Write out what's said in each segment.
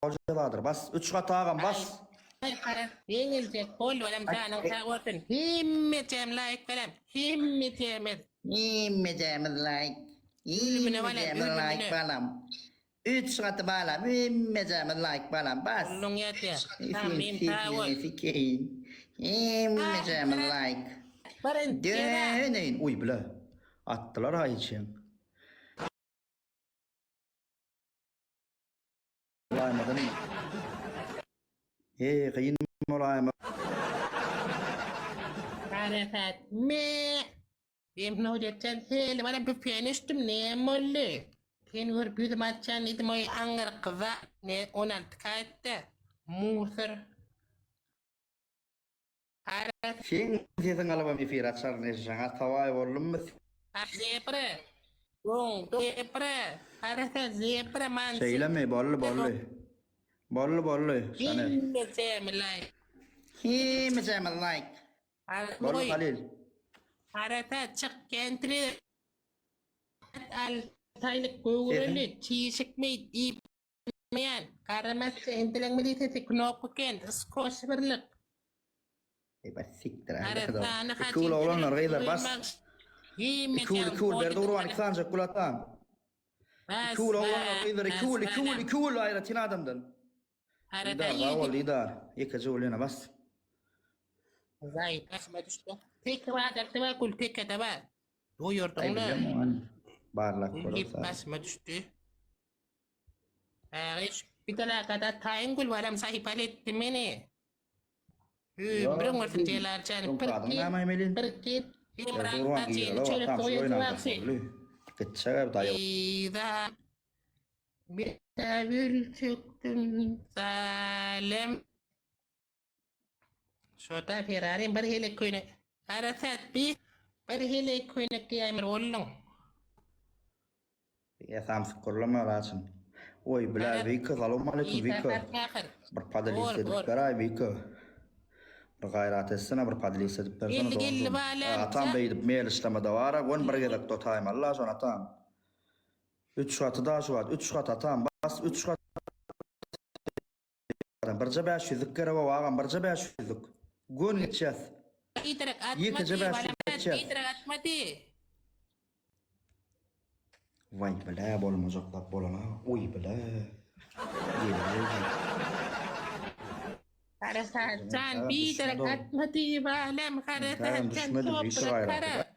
Hocalardır. Bas. 3 kat ağam bas. Yengilecek bol velem canın sağ olsun. Himmetem layık velem. Himmetemiz. İmmecemiz like. Ülbüne valam, İmmecemiz like ülbüne. balam. 3 kat balam. İmmecemiz like balam. Bas. Oğlum yatı. Tamam Fin benim sağ ol. fikrin. İmmecemiz like. Barın çera. Döneyin. Uy bile. Attılar ayçın. Olaymadın. Kıyın olaymadın. Arafat me. Benim nodetten hele bana bir piyanistim ne molle. Ken hor büyüdü maçan idim oy angar kıza ne 16 kayıtta. Musır. Arafat Sen sesin alabam ifirat sarne şanga tavay oğlum mu? zebra. Gong zebra. Arafat zebra man. Söyleme bollu. Bollu. Sana. Himmetem layık. İmmecemiz like. Bollu Arafat Halil. Arafat çık kentri. Al taylık kuyruğunu çiğsik meyt ip meyan. Karamazsa indilen militesi knopu kent. Skoş birlik. Bas siktir. Arasana Cool oğlanlar gaylar bas. Cool. Berdur var iksan çikolatan. Cool oğlanlar gaylar. Cool. Ayra tin adamdan. Lidar. Yıkıcı bas. Zay basma düştü. Tek vaat tava kul tek tava. Duyurdun Ay da. biliyorum. Barlak Lip kurulsa. basma düştü. Ağaç bir tane kadar tayingul varam sahip alettim beni. Bring what the jail are chan. Kadın ama emelin. Perkit. Berdur Imran var kacin. gaylar. Çörek Tam koyun oynadı. vaksi. Kıçağa dayo. İza bitavül çıktım salem. Şota Ferrari berhele koyun. Arasat bir berhele koyun ki amir ollun. Ya samsık kurulama lazım. Oy bila vika salam aleyküm vika. Berpadali istedik garay vika. Bergayrat etsene berpadali istedik personu Gelli balam. Atam beydip meyel işleme davara. Gon bergedak totayım Allah son atam. 3 katı daha şu at. 3 kat atam. Bas 3 kat. Berce 500 kere ve ağam berce 500. Gon geçeceğiz. İdrak Yıkıcı atmati ben balam. geçeceğiz. İdrak atmati. Vay bile bolmazaklar bolana. Uy bile. Arasat can bir atmati balam. Arasat can toprak kara.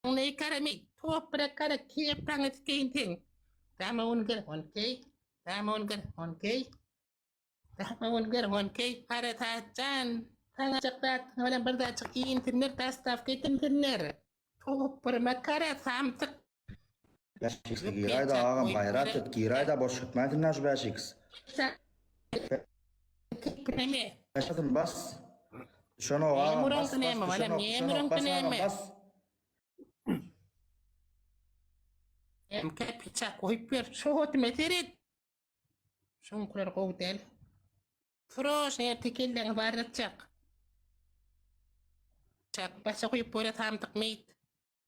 Ne kara mi toprak kara kepang etkinting. Tamam ger onkey. Tamam ger onkey. Tamam ger onkey. Arasat can. Tanga caktat walang berda cak internet tastaf ke internet. Toprak kara samtık. Beşiks giray da ağam gayrat et. Giray da boş gitmedin naş beşiks. Kepneme. Beşatın bas. Şunu ağam Memurun bas. kınema, valam memurun kınema. Bas. Em kapita koyup bir şohut meterit. Şun kular kovdel. Froş ne tekellen varacak. Çak basa koyup böyle tamtık meyt.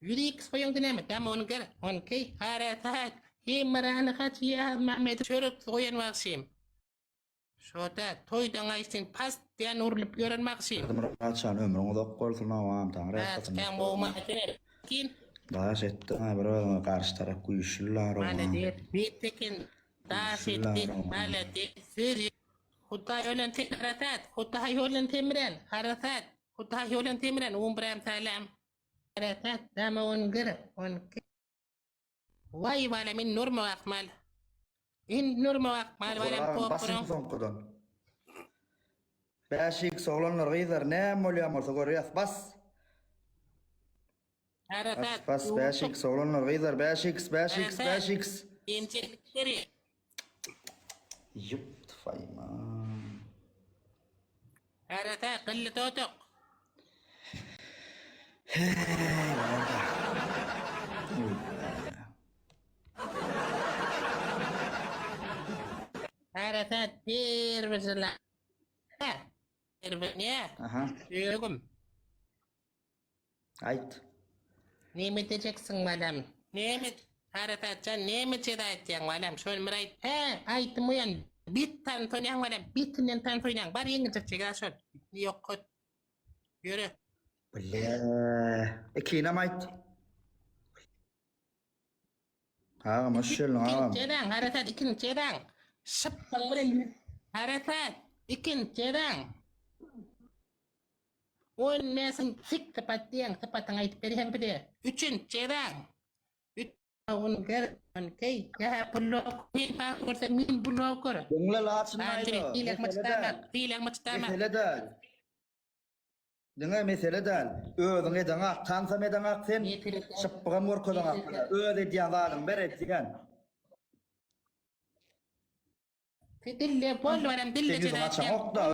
Yürüyük soyun dineme tamam ger. Onkey haratat. Himmarana kat ya Mehmet çörük soyun vaksim. Şota toydan aysin pas diyen urulup gören maksim. Açan ömrünü da korsun ağam tanrı. Askan bu mahter. Kin Daha setti. Bro karşı taraf kuyuşurlar. mana der bitekin das etti mana der sürü. Hutay olan haratat. Hutay olan temren haratat. Hutay olan temren umbram salam. Haratat dama ongir. Vay valla min nurma akmal. İn nurma akmal valla Basın popron. son kudan. Beşik oğlanlar gıydır. Ne mol yağmursa görüyoruz. Bas. Haratat. Bas beşik oğlanlar gıydır. Beşik. İncelikleri. Yup tıfayma. Haratat kıllı totok. Haratat bir mesela. Ya. Aha. Yürügüm. Ait. Ne mi diyeceksin madem? Ne mi? Haratat can ne mi çeda edeceksin madem? Şöyle mi ait? He, ait mı yan? Bit tantoyan var, bitinden tantoyan. Bari İngilizce çıkarsın. Yok. Yürü. بالله كينامايت ها مشيل ها Cerang, harasat ikin cerang. Sepang beren. Harasat ikin cerang. On mesin sik tepat tiang, tepat tengah itu pilihan dia. Üçün cerang. On ger on kay. Ya perlu min pa kursa min perlu kur. دنگلا لاتن Andri مايدا tilang macetama, tilang macetama. mesele dal Denge mesele dal özüňe daňa tansame daňa sen şıppıga morko daňa öze diýanlaryň beret diýen Fidille bol varan dille Sen yüzüň açaň cerang. okda